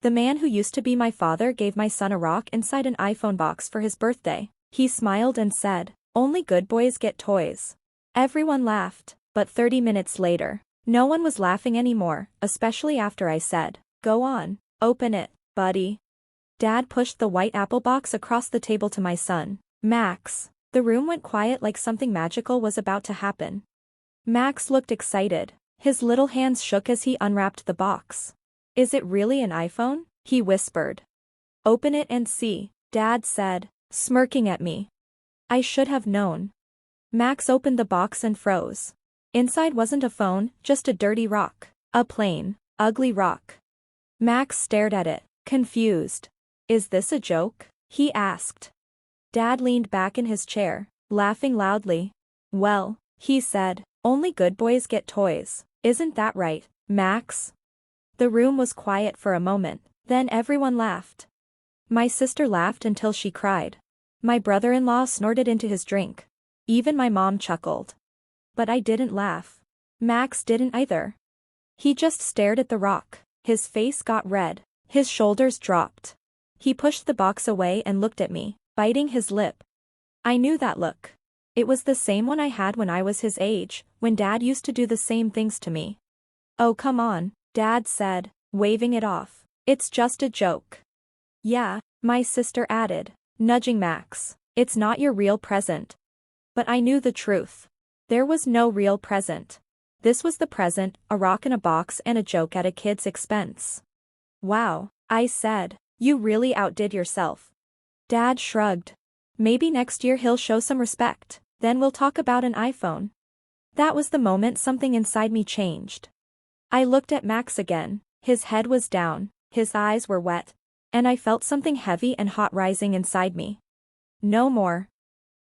The man who used to be my father gave my son a rock inside an iPhone box for his birthday. He smiled and said, "Only good boys get toys." Everyone laughed, but 30 minutes later, no one was laughing anymore, especially after I said, "Go on, open it, buddy." Dad pushed the white apple box across the table to my son, Max. The room went quiet like something magical was about to happen. Max looked excited. His little hands shook as he unwrapped the box. "Is it really an iPhone?" he whispered. "Open it and see," Dad said, smirking at me. I should have known. Max opened the box and froze. Inside wasn't a phone, just a dirty rock. A plain, ugly rock. Max stared at it, confused. "Is this a joke?" he asked. Dad leaned back in his chair, laughing loudly. "Well," he said, "only good boys get toys, isn't that right, Max?" The room was quiet for a moment, then everyone laughed. My sister laughed until she cried. My brother-in-law snorted into his drink. Even my mom chuckled. But I didn't laugh. Max didn't either. He just stared at the rock. His face got red. His shoulders dropped. He pushed the box away and looked at me, biting his lip. I knew that look. It was the same one I had when I was his age, when Dad used to do the same things to me. "Oh, come on," Dad said, waving it off. "It's just a joke." "Yeah," my sister added, nudging Max. "It's not your real present." But I knew the truth. There was no real present. This was the present, a rock in a box and a joke at a kid's expense. "Wow," I said, "you really outdid yourself." Dad shrugged. "Maybe next year he'll show some respect, then we'll talk about an iPhone." That was the moment something inside me changed. I looked at Max again. His head was down, his eyes were wet, and I felt something heavy and hot rising inside me. No more.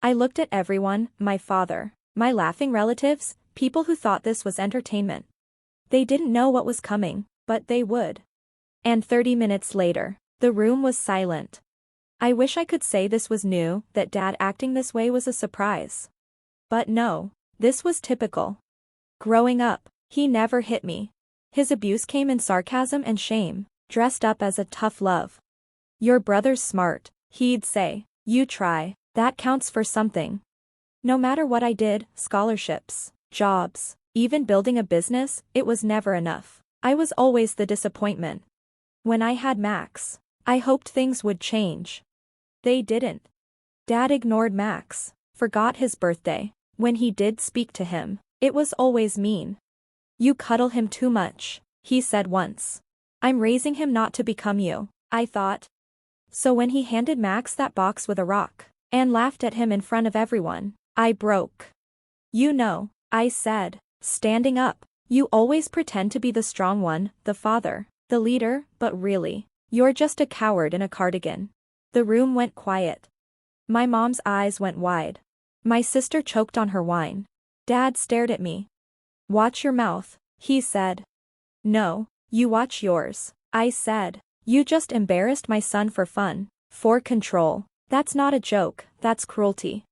I looked at everyone, my father, my laughing relatives, people who thought this was entertainment. They didn't know what was coming, but they would. And 30 minutes later, the room was silent. I wish I could say this was new, that Dad acting this way was a surprise. But no, this was typical. Growing up, he never hit me. His abuse came in sarcasm and shame, dressed up as a tough love. "Your brother's smart," he'd say. "You try, that counts for something." No matter what I did, scholarships, jobs, even building a business, it was never enough. I was always the disappointment. When I had Max, I hoped things would change. They didn't. Dad ignored Max, forgot his birthday. When he did speak to him, it was always mean. "You cuddle him too much," he said once. "I'm raising him not to become you," I thought. So when he handed Max that box with a rock, and laughed at him in front of everyone, I broke. "You know," I said, standing up, "you always pretend to be the strong one, the father, the leader, but really, you're just a coward in a cardigan." The room went quiet. My mom's eyes went wide. My sister choked on her wine. Dad stared at me. "Watch your mouth," he said. "No, you watch yours," I said. "You just embarrassed my son for fun, for control. That's not a joke, that's cruelty."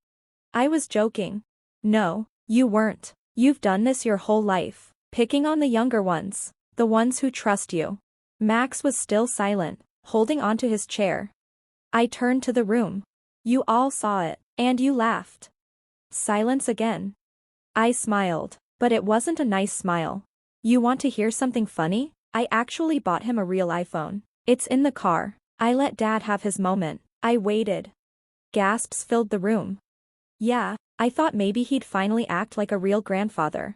I was joking. "No, you weren't. You've done this your whole life, picking on the younger ones, the ones who trust you." Max was still silent, holding onto his chair. I turned to the room. "You all saw it, and you laughed." Silence again. I smiled, but it wasn't a nice smile. "You want to hear something funny? I actually bought him a real iPhone. It's in the car." I let Dad have his moment. I waited. Gasps filled the room. "Yeah, I thought maybe he'd finally act like a real grandfather."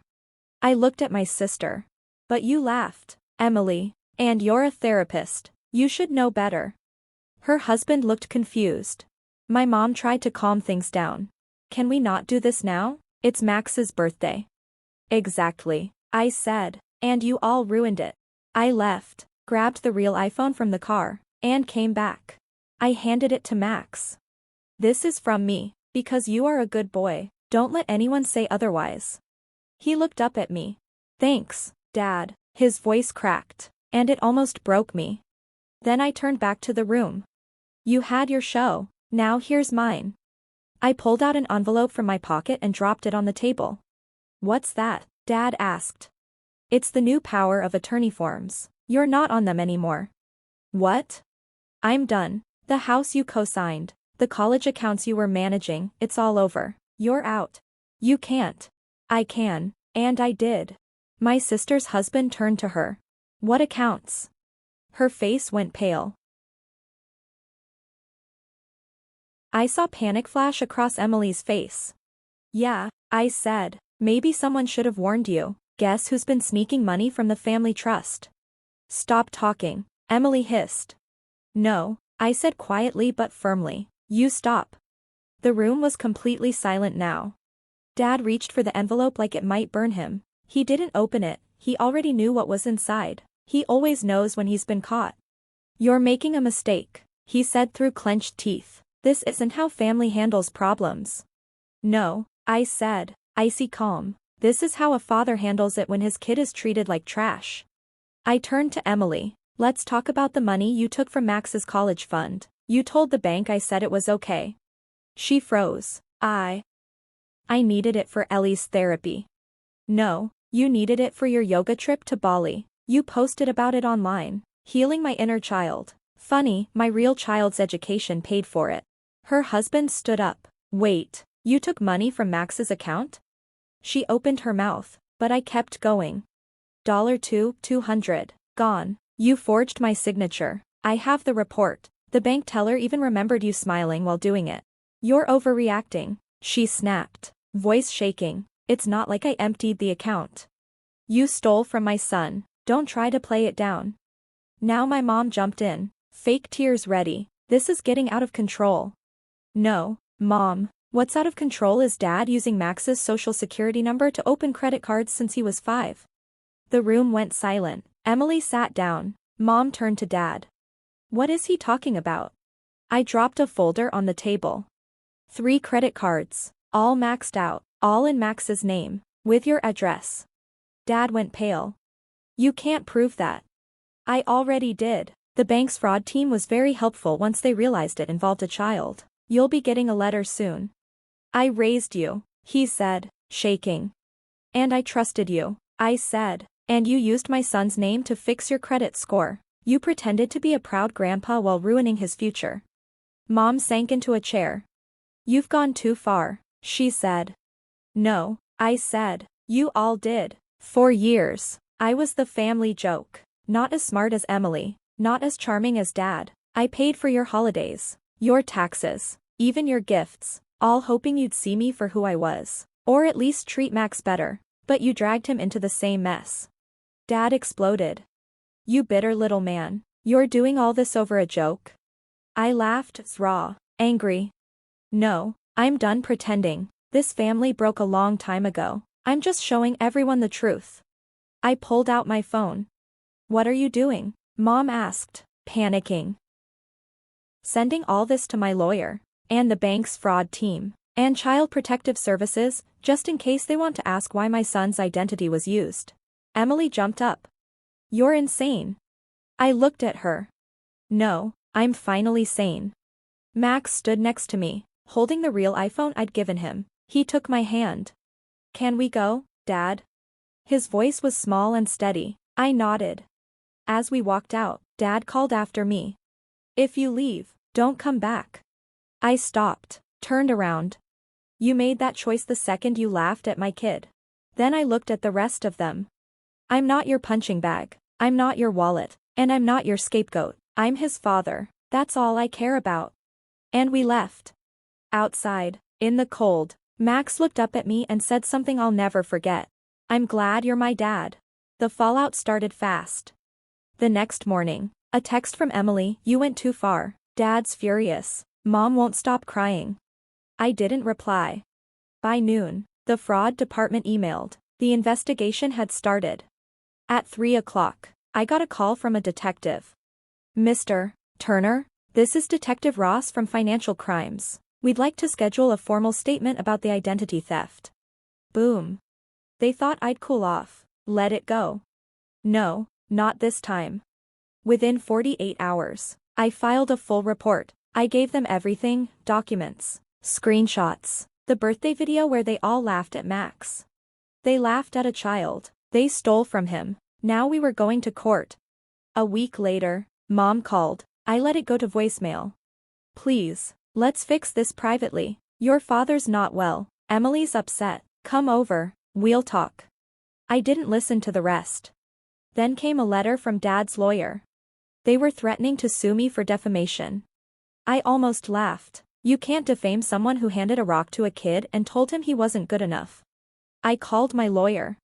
I looked at my sister. "But you laughed, Emily. And you're a therapist. You should know better." Her husband looked confused. My mom tried to calm things down. "Can we not do this now? It's Max's birthday." "Exactly," I said, "and you all ruined it." I left, grabbed the real iPhone from the car, and came back. I handed it to Max. "This is from me, because you are a good boy, don't let anyone say otherwise." He looked up at me. "Thanks, Dad." His voice cracked, and it almost broke me. Then I turned back to the room. "You had your show, now here's mine." I pulled out an envelope from my pocket and dropped it on the table. "What's that?" Dad asked. "It's the new power of attorney forms. You're not on them anymore." What? I'm done. The house you co-signed, the college accounts you were managing, it's all over. You're out. You can't. I can, and I did. My sister's husband turned to her. What accounts? Her face went pale. I saw panic flash across Emily's face. Yeah, I said. Maybe someone should have warned you. Guess who's been sneaking money from the family trust? Stop talking, Emily hissed. No, I said quietly but firmly. You stop. The room was completely silent now. Dad reached for the envelope like it might burn him. He didn't open it, he already knew what was inside. He always knows when he's been caught. You're making a mistake, he said through clenched teeth. This isn't how family handles problems. No, I said, icy calm. This is how a father handles it when his kid is treated like trash. I turned to Emily. Let's talk about the money you took from Max's college fund. You told the bank I said it was okay. She froze. I needed it for Ellie's therapy. No, you needed it for your yoga trip to Bali. You posted about it online. Healing my inner child. Funny, my real child's education paid for it. Her husband stood up. Wait, you took money from Max's account? She opened her mouth, but I kept going. $200. Gone. You forged my signature. I have the report. The bank teller even remembered you smiling while doing it. You're overreacting, she snapped, voice shaking. It's not like I emptied the account. You stole from my son. Don't try to play it down. Now my mom jumped in, fake tears ready. This is getting out of control. No, Mom. What's out of control is Dad using Max's social security number to open credit cards since he was 5. The room went silent. Emily sat down. Mom turned to Dad. What is he talking about? I dropped a folder on the table. 3 credit cards, all maxed out, all in Max's name, with your address. Dad went pale. You can't prove that. I already did. The bank's fraud team was very helpful once they realized it involved a child. You'll be getting a letter soon. I raised you, he said, shaking. And I trusted you, I said. And you used my son's name to fix your credit score. You pretended to be a proud grandpa while ruining his future. Mom sank into a chair. You've gone too far, she said. No, I said. You all did. For years, I was the family joke. Not as smart as Emily, not as charming as Dad. I paid for your holidays, your taxes, even your gifts, all hoping you'd see me for who I was. Or at least treat Max better. But you dragged him into the same mess. Dad exploded. You bitter little man. You're doing all this over a joke? I laughed, raw, angry. No, I'm done pretending. This family broke a long time ago. I'm just showing everyone the truth. I pulled out my phone. What are you doing? Mom asked, panicking. Sending all this to my lawyer, and the bank's fraud team, and Child Protective Services, just in case they want to ask why my son's identity was used. Emily jumped up. You're insane. I looked at her. No, I'm finally sane. Max stood next to me, holding the real iPhone I'd given him. He took my hand. Can we go, Dad? His voice was small and steady. I nodded. As we walked out, Dad called after me. If you leave, don't come back. I stopped, turned around. You made that choice the second you laughed at my kid. Then I looked at the rest of them. I'm not your punching bag, I'm not your wallet, and I'm not your scapegoat. I'm his father, that's all I care about. And we left. Outside, in the cold, Max looked up at me and said something I'll never forget. I'm glad you're my dad. The fallout started fast. The next morning, a text from Emily, you went too far. Dad's furious. Mom won't stop crying. I didn't reply. By noon, the fraud department emailed. The investigation had started. At 3 o'clock, I got a call from a detective. Mr. Turner, this is Detective Ross from Financial Crimes. We'd like to schedule a formal statement about the identity theft. Boom. They thought I'd cool off, let it go. No, not this time. Within 48 hours, I filed a full report. I gave them everything, documents, screenshots, the birthday video where they all laughed at Max. They laughed at a child. They stole from him. Now we were going to court. A week later, Mom called. I let it go to voicemail. Please, let's fix this privately. Your father's not well. Emily's upset. Come over, we'll talk. I didn't listen to the rest. Then came a letter from Dad's lawyer. They were threatening to sue me for defamation. I almost laughed. You can't defame someone who handed a rock to a kid and told him he wasn't good enough. I called my lawyer.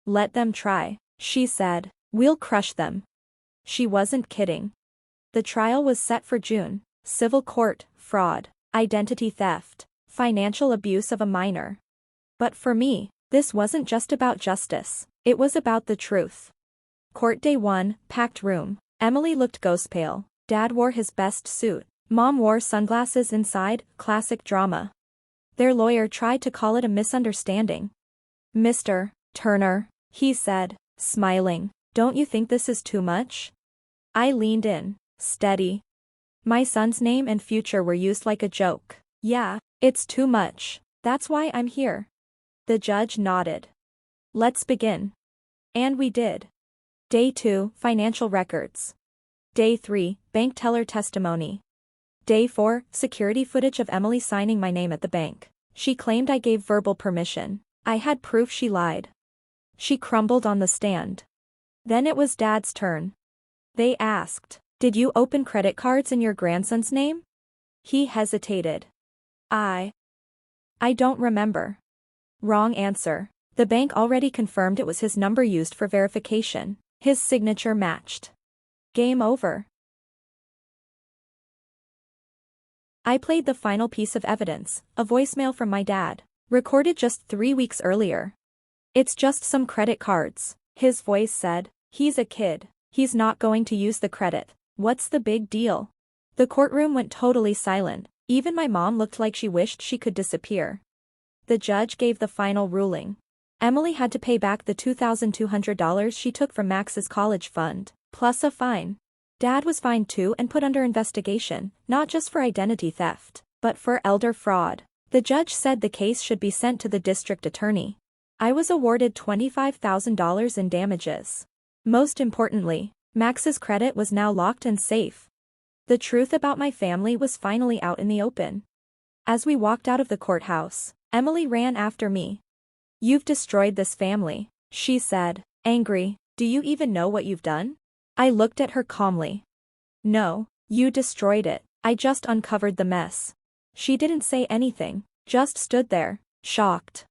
Let them try, she said. We'll crush them. She wasn't kidding. The trial was set for June. Civil court, fraud, identity theft, financial abuse of a minor. But for me, this wasn't just about justice. It was about the truth. Court day 1, packed room. Emily looked ghost pale. Dad wore his best suit. Mom wore sunglasses inside, classic drama. Their lawyer tried to call it a misunderstanding. Mr. Turner, he said, smiling, don't you think this is too much? I leaned in, steady. My son's name and future were used like a joke. Yeah, it's too much. That's why I'm here. The judge nodded. Let's begin. And we did. Day 2, financial records. Day 3, bank teller testimony. Day 4, security footage of Emily signing my name at the bank. She claimed I gave verbal permission. I had proof she lied. She crumbled on the stand. Then it was Dad's turn. They asked, did you open credit cards in your grandson's name? He hesitated. I don't remember. Wrong answer. The bank already confirmed it was his number used for verification. His signature matched. Game over. I played the final piece of evidence, a voicemail from my dad, recorded just 3 weeks earlier. It's just some credit cards, his voice said. He's a kid. He's not going to use the credit. What's the big deal? The courtroom went totally silent. Even my mom looked like she wished she could disappear. The judge gave the final ruling. Emily had to pay back the $2,200 she took from Max's college fund, plus a fine. Dad was fined too and put under investigation, not just for identity theft, but for elder fraud. The judge said the case should be sent to the district attorney. I was awarded $25,000 in damages. Most importantly, Max's credit was now locked and safe. The truth about my family was finally out in the open. As we walked out of the courthouse, Emily ran after me. You've destroyed this family, she said, angry. Do you even know what you've done? I looked at her calmly. No, you destroyed it. I just uncovered the mess. She didn't say anything, just stood there, shocked.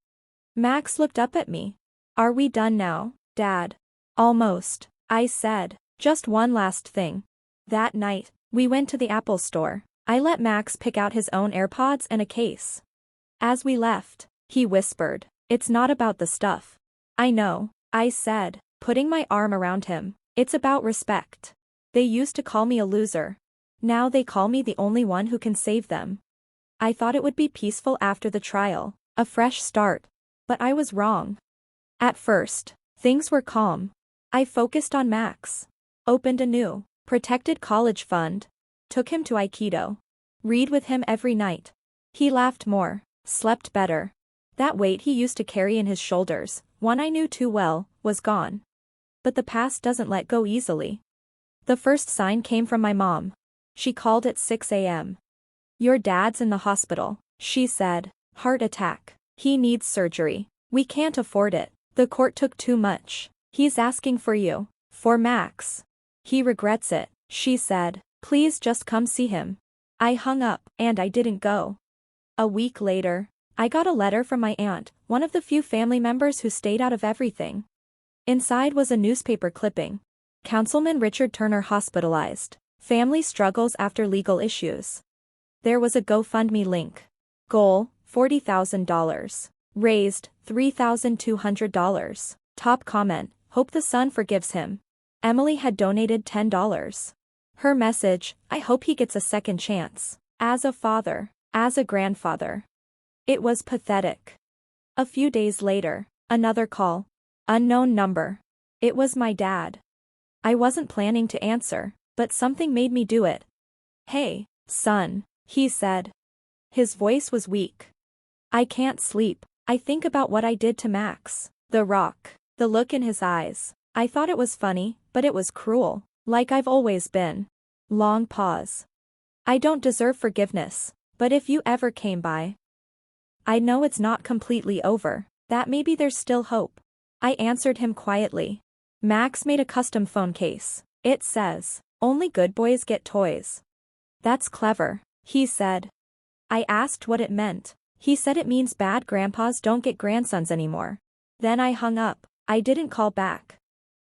Max looked up at me. Are we done now, Dad? Almost, I said. Just one last thing. That night, we went to the Apple store. I let Max pick out his own AirPods and a case. As we left, he whispered, it's not about the stuff. I know, I said, putting my arm around him. It's about respect. They used to call me a loser. Now they call me the only one who can save them. I thought it would be peaceful after the trial, a fresh start. But I was wrong. At first, things were calm. I focused on Max. Opened a new, protected college fund. Took him to Aikido. Read with him every night. He laughed more, slept better. That weight he used to carry in his shoulders, one I knew too well, was gone. But the past doesn't let go easily. The first sign came from my mom. She called at 6 a.m. Your dad's in the hospital, she said. Heart attack. He needs surgery. We can't afford it. The court took too much. He's asking for you. For Max. He regrets it, she said. Please just come see him. I hung up, and I didn't go. A week later, I got a letter from my aunt, one of the few family members who stayed out of everything. Inside was a newspaper clipping. Councilman Richard Turner hospitalized. Family struggles after legal issues. There was a GoFundMe link. Goal, $40,000. Raised, $3,200. Top comment, hope the son forgives him. Emily had donated $10. Her message, I hope he gets a second chance. As a father, as a grandfather. It was pathetic. A few days later, another call. Unknown number. It was my dad. I wasn't planning to answer, but something made me do it. Hey, son, he said. His voice was weak. I can't sleep. I think about what I did to Max. The rock. The look in his eyes. I thought it was funny, but it was cruel. Like I've always been. Long pause. I don't deserve forgiveness, but if you ever came by, I know it's not completely over, that maybe there's still hope. I answered him quietly. Max made a custom phone case. It says, "Only good boys get toys." That's clever, he said. I asked what it meant. He said it means bad grandpas don't get grandsons anymore. Then I hung up. I didn't call back.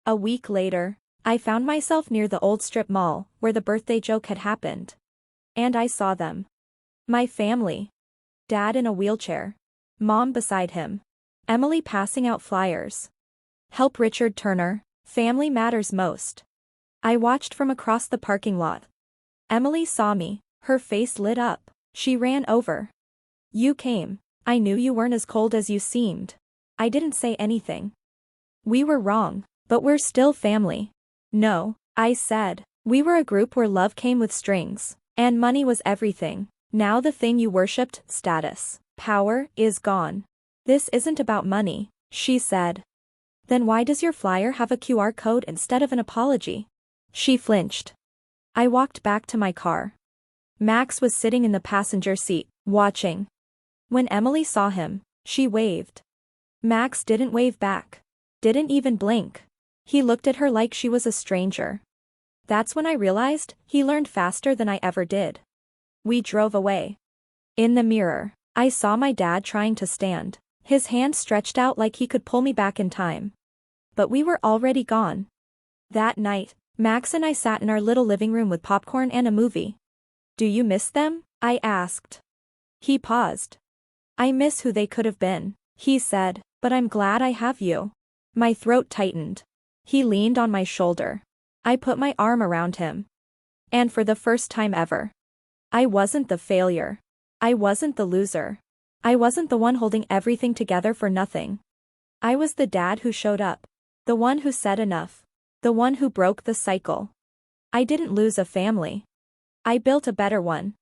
A week later, I found myself near the old strip mall where the birthday joke had happened. And I saw them. My family. Dad in a wheelchair. Mom beside him. Emily passing out flyers. "Help Richard Turner, family matters most." I watched from across the parking lot. Emily saw me, her face lit up. She ran over. "You came. I knew you weren't as cold as you seemed." I didn't say anything. "We were wrong, but we're still family." "No," I said. "We were a group where love came with strings, and money was everything. Now the thing you worshipped, status, power, is gone." "This isn't about money," she said. "Then why does your flyer have a QR code instead of an apology?" She flinched. I walked back to my car. Max was sitting in the passenger seat, watching. When Emily saw him, she waved. Max didn't wave back. Didn't even blink. He looked at her like she was a stranger. That's when I realized he learned faster than I ever did. We drove away. In the mirror, I saw my dad trying to stand, his hand stretched out like he could pull me back in time. But we were already gone. That night, Max and I sat in our little living room with popcorn and a movie. "Do you miss them?" I asked. He paused. "I miss who they could have been," he said, "but I'm glad I have you." My throat tightened. He leaned on my shoulder. I put my arm around him. And for the first time ever, I wasn't the failure. I wasn't the loser. I wasn't the one holding everything together for nothing. I was the dad who showed up. The one who said enough. The one who broke the cycle. I didn't lose a family. I built a better one.